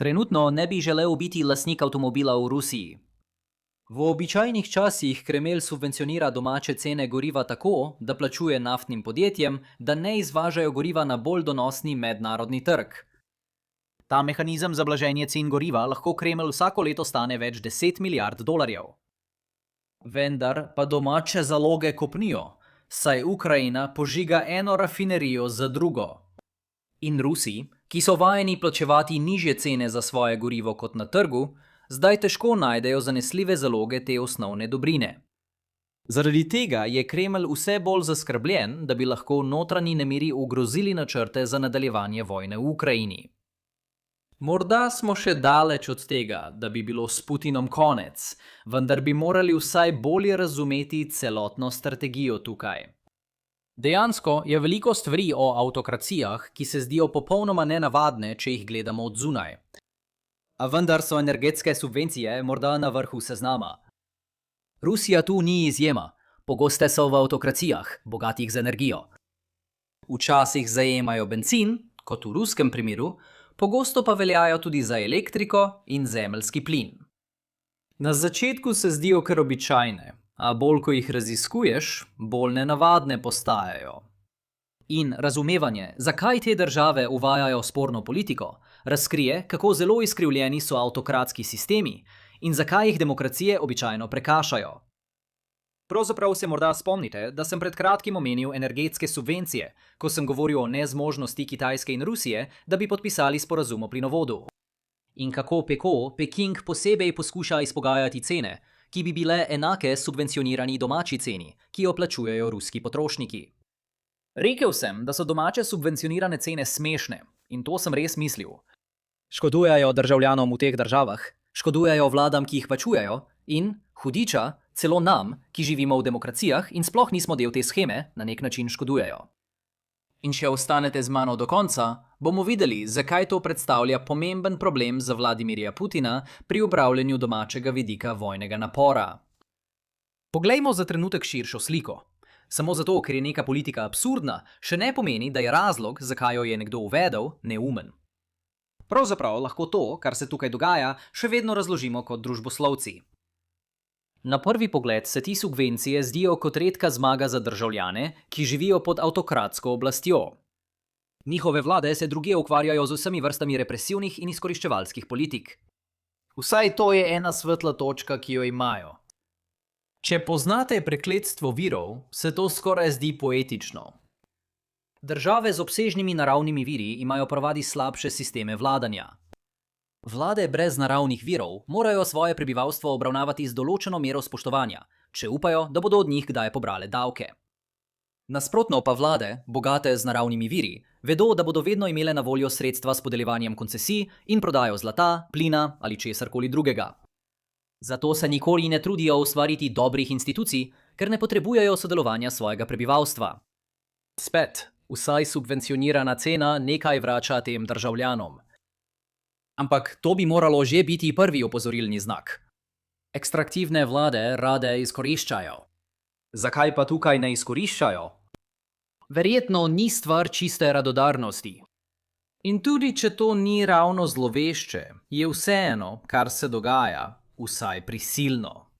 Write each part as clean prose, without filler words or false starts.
Trenutno ne bi želel biti lastnik avtomobila v Rusiji. V običajnih časih Kremelj subvencionira domače cene goriva tako, da plačuje naftnim podjetjem, da ne izvažajo goriva na bolj donosni mednarodni trg. Ta mehanizem za blaženje cen goriva lahko Kremelj vsako leto stane več 10 milijard dolarjev. Vendar pa domače zaloge kopnijo, saj Ukrajina požiga eno rafinerijo za drugo. In Rusi, ki so vajeni plačevati nižje cene za svoje gorivo kot na trgu, zdaj težko najdejo zanesljive zaloge te osnovne dobrine. Zaradi tega je Kremelj vse bolj zaskrbljen, da bi lahko notranji nemiri ogrozili načrte za nadaljevanje vojne v Ukrajini. Morda smo še daleč od tega, da bi bilo s Putinom konec, vendar bi morali vsaj bolje razumeti celotno strategijo tukaj. Dejansko je veliko stvari o avtokracijah, ki se zdijo popolnoma nenavadne, če jih gledamo od zunaj. A vendar so energetske subvencije morda na vrhu seznama. Rusija tu ni izjema. Pogoste so v avtokracijah, bogatih z energijo. Včasih zajemajo bencin, kot v ruskem primeru, pogosto pa veljajo tudi za elektriko in zemeljski plin. Na začetku se zdijo kar običajne, a bolj ko jih raziskuješ, bolj nenavadne postajajo. In razumevanje, zakaj te države uvajajo sporno politiko, razkrije, kako zelo izkrivljeni so avtokratski sistemi in zakaj jih demokracije običajno prekašajo. Pravzaprav se morda spomnite, da sem pred kratkim omenil energetske subvencije, ko sem govoril o nezmožnosti Kitajske in Rusije, da bi podpisali sporazum o plinovodu. In kako Peking posebej poskuša izpogajati cene, ki bi bile enake subvencionirani domači ceni, ki jo plačujejo ruski potrošniki. Rekel sem, da so domače subvencionirane cene smešne, in to sem res mislil. Škodujejo državljanom v teh državah, škodujejo vladam, ki jih plačujejo, in, hudiča, celo nam, ki živimo v demokracijah in sploh nismo del te sheme, na nek način škodujejo. In če ostanete z mano do konca, bomo videli, zakaj to predstavlja pomemben problem za Vladimirja Putina pri upravljanju domačega vidika vojnega napora. Poglejmo za trenutek širšo sliko. Samo zato, ker je neka politika absurdna, še ne pomeni, da je razlog, zakaj jo je nekdo uvedel, neumen. Pravzaprav lahko to, kar se tukaj dogaja, še vedno razložimo kot družboslovci. Na prvi pogled se ti subvencije zdijo kot redka zmaga za državljane, ki živijo pod avtokratsko oblastjo. Njihove vlade se drugje ukvarjajo z vsemi vrstami represivnih in izkoriščevalskih politik. Vsaj to je ena svetla točka, ki jo imajo. Če poznate prekletstvo virov, se to skoraj zdi poetično. Države z obsežnimi naravnimi viri imajo ponavadi slabše sisteme vladanja. Vlade brez naravnih virov morajo svoje prebivalstvo obravnavati z določeno mero spoštovanja, če upajo, da bodo od njih kdaj pobrale davke. Nasprotno pa vlade, bogate z naravnimi viri, vedo, da bodo vedno imele na voljo sredstva s podeljevanjem koncesij in prodajo zlata, plina ali česarkoli drugega. Zato se nikoli ne trudijo ustvariti dobrih institucij, ker ne potrebujejo sodelovanja svojega prebivalstva. Spet, vsaj subvencionirana cena nekaj vrača tem državljanom. Ampak to bi moralo že biti prvi opozorilni znak. Ekstraktivne vlade rade izkoriščajo. Zakaj pa tukaj ne izkoriščajo? Verjetno ni stvar čiste radodarnosti. In tudi če to ni ravno zlovešče, je vseeno, kar se dogaja, vsaj prisilno.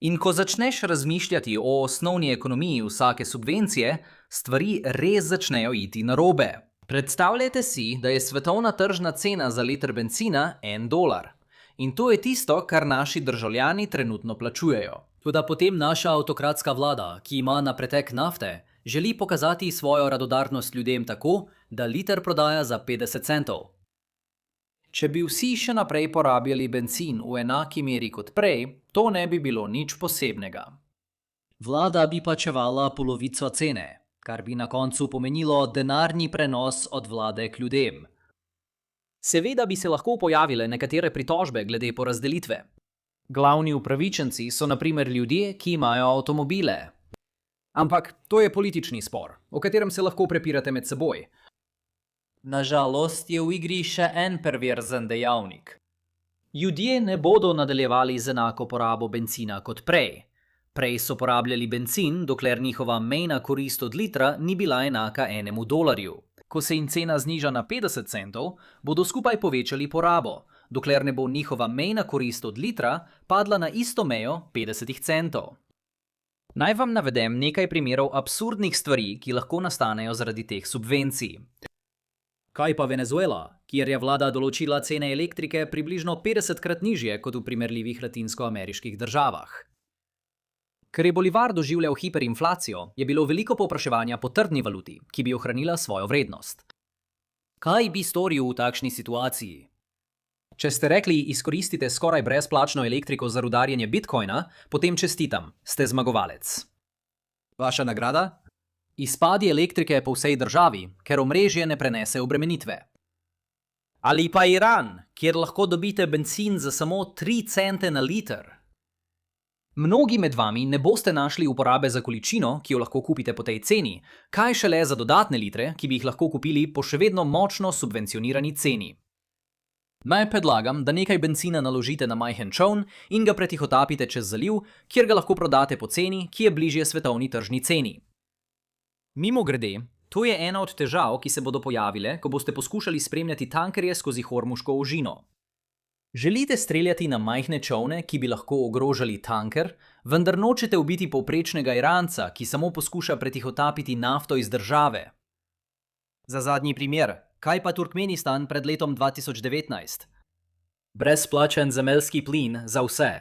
In ko začneš razmišljati o osnovni ekonomiji vsake subvencije, stvari res začnejo iti narobe. Predstavljajte si, da je svetovna tržna cena za liter bencina $1. In to je tisto, kar naši državljani trenutno plačujejo. Toda potem naša avtokratska vlada, ki ima na pretek nafte, želi pokazati svojo radodarnost ljudem tako, da liter prodaja za 50 centov. Če bi vsi še naprej porabljali bencin v enaki meri kot prej, to ne bi bilo nič posebnega. Vlada bi plačevala polovico cene, kar bi na koncu pomenilo denarni prenos od vlade k ljudem. Seveda bi se lahko pojavile nekatere pritožbe glede porazdelitve. Glavni upravičenci so na primer ljudje, ki imajo avtomobile. Ampak to je politični spor, o katerem se lahko prepirate med seboj. Nažalost je v igri še en perverzen dejavnik. Ljudje ne bodo nadaljevali z enako porabo bencina kot prej. Prej so porabljali bencin, dokler njihova mejna korist od litra ni bila enaka $1. Ko se jim cena zniža na 50 centov, bodo skupaj povečali porabo, dokler ne bo njihova mejna korist od litra padla na isto mejo 50 centov. Naj vam navedem nekaj primerov absurdnih stvari, ki lahko nastanejo zaradi teh subvencij. Kaj pa Venezuela, kjer je vlada določila cene elektrike približno 50-krat nižje kot v primerljivih latinskoameriških državah? Ker je bolivar doživljal hiperinflacijo, je bilo veliko povpraševanja po trdni valuti, ki bi ohranila svojo vrednost. Kaj bi storil v takšni situaciji? Če ste rekli, izkoristite skoraj brezplačno elektriko za rudarjenje bitcoina, potem čestitam, ste zmagovalec. Vaša nagrada? Izpadi elektrike po vsej državi, ker omrežje ne prenese obremenitve. Ali pa Iran, kjer lahko dobite bencin za samo 3 cente na liter. Mnogi med vami ne boste našli uporabe za količino, ki jo lahko kupite po tej ceni, kaj šele za dodatne litre, ki bi jih lahko kupili po še vedno močno subvencionirani ceni. Naj predlagam, da nekaj bencina naložite na majhen čoln in ga pretihotapite čez zaliv, kjer ga lahko prodate po ceni, ki je bližje svetovni tržni ceni. Mimogrede, to je ena od težav, ki se bodo pojavile, ko boste poskušali spremljati tankerje skozi Hormuško ožino. Želite streljati na majhne čolne, ki bi lahko ogrožali tanker, vendar nočete ubiti povprečnega Iranca, ki samo poskuša pretihotapiti nafto iz države. Za zadnji primer, kaj pa Turkmenistan pred letom 2019? Brezplačen zemeljski plin za vse.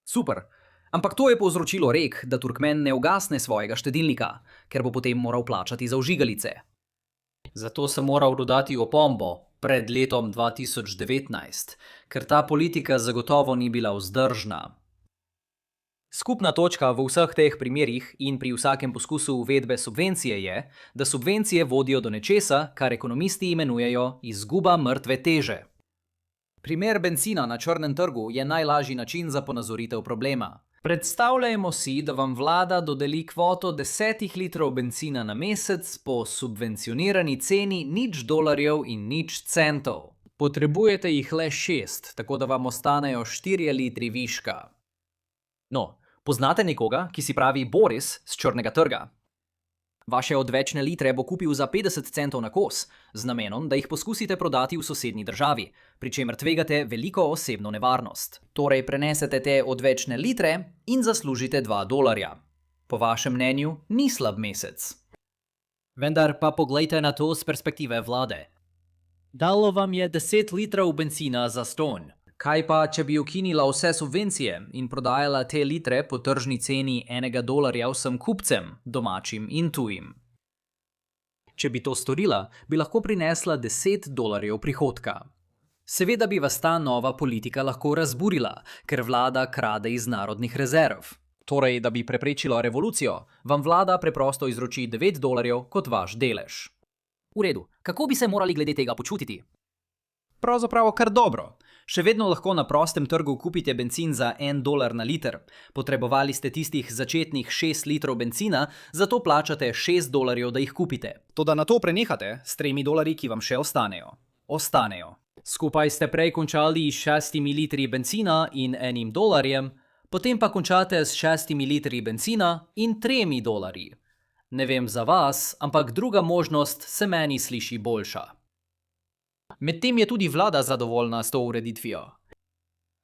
Super, ampak to je povzročilo rek, da Turkmen ne ugasne svojega štedilnika, ker bo potem moral plačati za vžigalice. Zato sem moral dodati opombo pred letom 2019, ker ta politika zagotovo ni bila vzdržna. Skupna točka v vseh teh primerih in pri vsakem poskusu uvedbe subvencije je, da subvencije vodijo do nečesa, kar ekonomisti imenujejo izguba mrtve teže. Primer bencina na črnem trgu je najlažji način za ponazoritev problema. Predstavljajmo si, da vam vlada dodeli kvoto 10 litrov bencina na mesec po subvencionirani ceni $0 in $0. Potrebujete jih le 6, tako da vam ostanejo 4 litri viška. No, poznate nekoga, ki si pravi Boris z črnega trga? Vaše odvečne litre bo kupil za 50 centov na kos, z namenom, da jih poskusite prodati v sosednji državi, pri čemer tvegate veliko osebno nevarnost. Torej prenesete te odvečne litre in zaslužite $2. Po vašem mnenju ni slab mesec. Vendar pa poglejte na to z perspektive vlade. Dalo vam je 10 litrov bencina za stonj. Kaj pa, če bi ukinila vse subvencije in prodajala te litre po tržni ceni $1 vsem kupcem, domačim in tujim? Če bi to storila, bi lahko prinesla $10 prihodka. Seveda bi vas ta nova politika lahko razburila, ker vlada krade iz narodnih rezerv. Torej, da bi preprečila revolucijo, vam vlada preprosto izroči $9 kot vaš delež. V redu, kako bi se morali glede tega počutiti? Pravzaprav kar dobro. Še vedno lahko na prostem trgu kupite bencin za $1 na liter. Potrebovali ste tistih začetnih 6 litrov bencina, zato plačate $6, da jih kupite. Toda na to prenehate s $3, ki vam še ostanejo. Skupaj ste prej končali s 6 litri bencina in $1, potem pa končate s 6 litri bencina in $3. Ne vem za vas, ampak druga možnost se meni sliši boljša. Medtem je tudi vlada zadovoljna s to ureditvijo.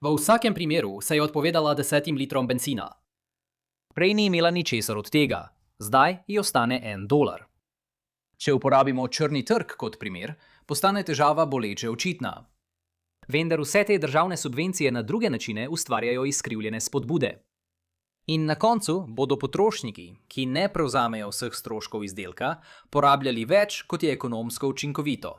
V vsakem primeru se je odpovedala 10 litrom bencina. Prej ni imela ničesar od tega, zdaj ji ostane $1. Če uporabimo črni trg kot primer, postane težava boleče očitna. Vendar vse te državne subvencije na druge načine ustvarjajo izkrivljene spodbude. In na koncu bodo potrošniki, ki ne prevzamejo vseh stroškov izdelka, porabljali več, kot je ekonomsko učinkovito.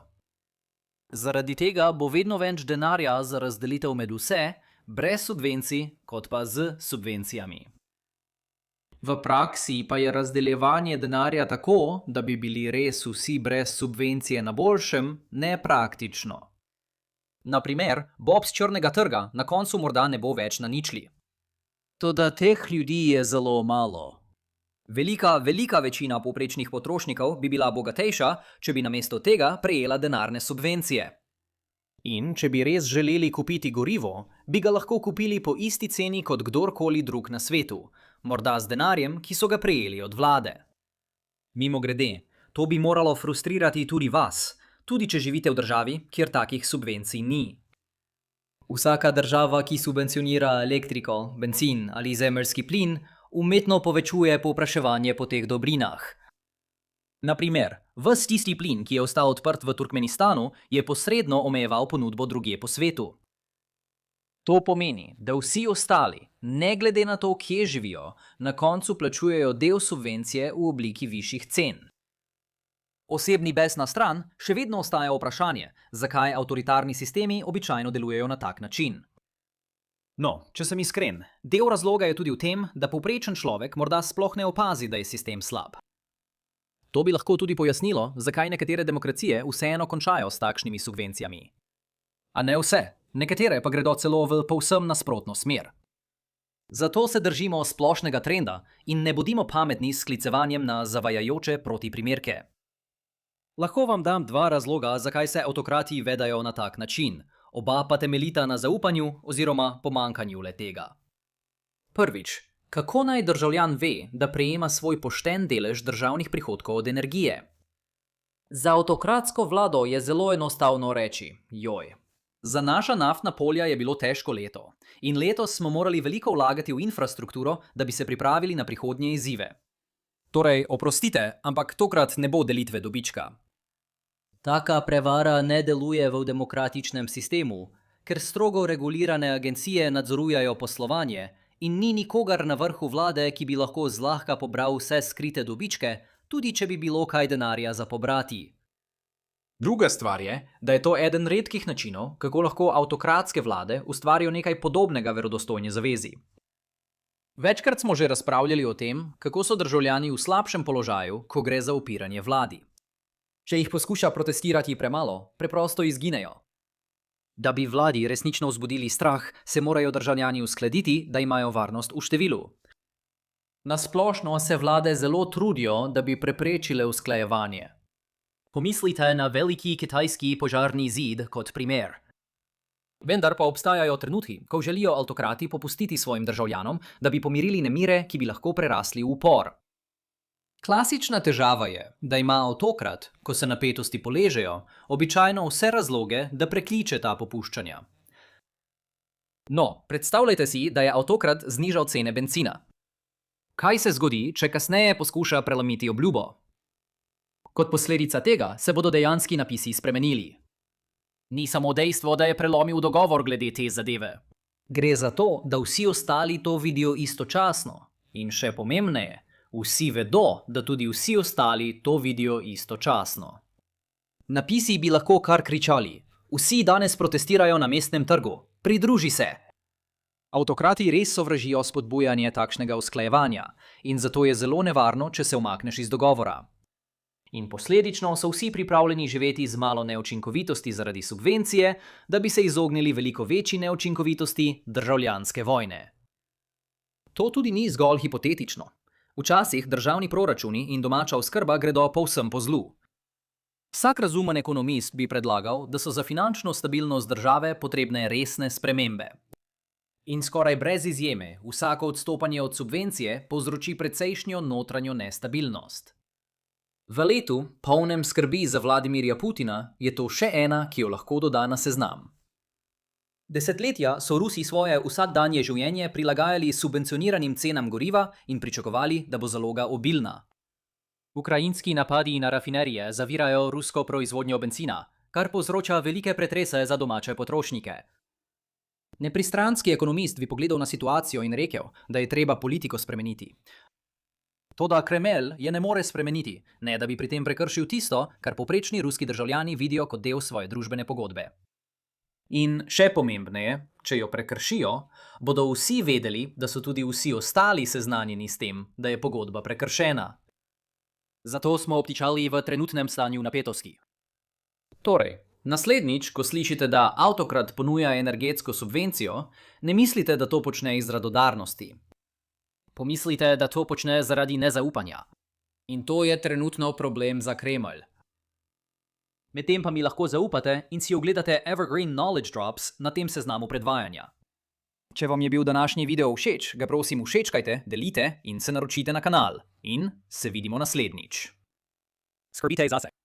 Zaradi tega bo vedno več denarja za razdelitev med vse, brez subvencij, kot pa z subvencijami. V praksi pa je razdeljevanje denarja tako, da bi bili res vsi brez subvencije na boljšem, nepraktično. Na primer, Bob z črnega trga na koncu morda ne bo več na ničli. Toda teh ljudi je zelo malo. Velika večina povprečnih potrošnikov bi bila bogatejša, če bi namesto tega prejela denarne subvencije. In če bi res želeli kupiti gorivo, bi ga lahko kupili po isti ceni kot kdorkoli drug na svetu, morda z denarjem, ki so ga prejeli od vlade. Mimogrede, to bi moralo frustrirati tudi vas, tudi če živite v državi, kjer takih subvencij ni. Vsaka država, ki subvencionira elektriko, bencin ali zemeljski plin, umetno povečuje povpraševanje po teh dobrinah. Naprimer, ves tisti plin, ki je ostal odprt v Turkmenistanu, je posredno omejeval ponudbo drugje po svetu. To pomeni, da vsi ostali, ne glede na to, kje živijo, na koncu plačujejo del subvencije v obliki višjih cen. Osebni bes na stran, še vedno ostaja vprašanje, zakaj avtoritarni sistemi običajno delujejo na tak način. No, če sem iskren, del razloga je tudi v tem, da povprečen človek morda sploh ne opazi, da je sistem slab. To bi lahko tudi pojasnilo, zakaj nekatere demokracije vseeno končajo s takšnimi subvencijami. A ne vse, nekatere pa gredo celo v povsem nasprotno smer. Zato se držimo splošnega trenda in ne bodimo pametni s sklicevanjem na zavajajoče protiprimerke. Lahko vam dam dva razloga, zakaj se avtokrati vedajo na tak način. Oba pa temeljita na zaupanju oziroma pomankanju le-tega. Prvič, kako naj državljan ve, da prejema svoj pošten delež državnih prihodkov od energije? Za avtokratsko vlado je zelo enostavno reči: joj. Za naša naftna polja je bilo težko leto in letos smo morali veliko vlagati v infrastrukturo, da bi se pripravili na prihodnje izzive. Torej, oprostite, ampak tokrat ne bo delitve dobička. Taka prevara ne deluje v demokratičnem sistemu, ker strogo regulirane agencije nadzorujejo poslovanje in ni nikogar na vrhu vlade, ki bi lahko zlahka pobral vse skrite dobičke, tudi če bi bilo kaj denarja za pobrati. Druga stvar je, da je to eden redkih načinov, kako lahko avtokratske vlade ustvarijo nekaj podobnega verodostojni zavezi. Večkrat smo že razpravljali o tem, kako so državljani v slabšem položaju, ko gre za upiranje vladi. Če jih poskuša protestirati premalo, preprosto izginejo. Da bi vladi resnično vzbudili strah, se morajo državljani uskladiti, da imajo varnost v številu. Na splošno se vlade zelo trudijo, da bi preprečile usklajevanje. Pomislite na veliki kitajski požarni zid kot primer. Vendar pa obstajajo trenutki, ko želijo avtokrati popustiti svojim državljanom, da bi pomirili nemire, ki bi lahko prerasli v upor. Klasična težava je, da ima avtokrat, ko se napetosti poležejo, običajno vse razloge, da prekliče ta popuščanja. No, predstavljajte si, da je avtokrat znižal cene bencina. Kaj se zgodi, če kasneje poskuša prelomiti obljubo? Kot posledica tega se bodo dejanski napisi spremenili. Ni samo dejstvo, da je prelomil dogovor glede te zadeve. Gre za to, da vsi ostali to vidijo istočasno. In še pomembneje, vsi vedo, da tudi vsi ostali to vidijo istočasno. Napisi bi lahko kar kričali: vsi danes protestirajo na mestnem trgu, pridruži se! Avtokrati res sovražijo spodbujanje takšnega usklajevanja in zato je zelo nevarno, če se umakneš iz dogovora. In posledično so vsi pripravljeni živeti z malo neučinkovitosti zaradi subvencije, da bi se izognili veliko večji neučinkovitosti državljanske vojne. To tudi ni zgolj hipotetično. Včasih državni proračuni in domača oskrba gredo povsem po zlu. Vsak razumen ekonomist bi predlagal, da so za finančno stabilnost države potrebne resne spremembe. In skoraj brez izjeme, vsako odstopanje od subvencije povzroči precejšnjo notranjo nestabilnost. V letu, polnem skrbi za Vladimirja Putina, je to še ena, ki jo lahko doda na seznam. Desetletja so Rusi svoje vsakdanje življenje prilagajali subvencioniranim cenam goriva in pričakovali, da bo zaloga obilna. Ukrajinski napadi na rafinerije zavirajo rusko proizvodnjo bencina, kar povzroča velike pretrese za domače potrošnike. Nepristranski ekonomist bi pogledal na situacijo in rekel, da je treba politiko spremeniti. Toda Kremelj je ne more spremeniti, ne da bi pri tem prekršil tisto, kar povprečni ruski državljani vidijo kot del svoje družbene pogodbe. In še pomembneje, če jo prekršijo, bodo vsi vedeli, da so tudi vsi ostali seznanjeni s tem, da je pogodba prekršena. Zato smo obtičali v trenutnem stanju napetosti. Torej, naslednjič, ko slišite, da avtokrat ponuja energetsko subvencijo, ne mislite, da to počne iz radodarnosti. Pomislite, da to počne zaradi nezaupanja. In to je trenutno problem za Kremelj. Medtem pa mi lahko zaupate in si ogledate Evergreen Knowledge Drops na tem seznamu predvajanja. Če vam je bil današnji video všeč, ga prosim všečkajte, delite in se naročite na kanal. In se vidimo naslednjič. Skrbite zase.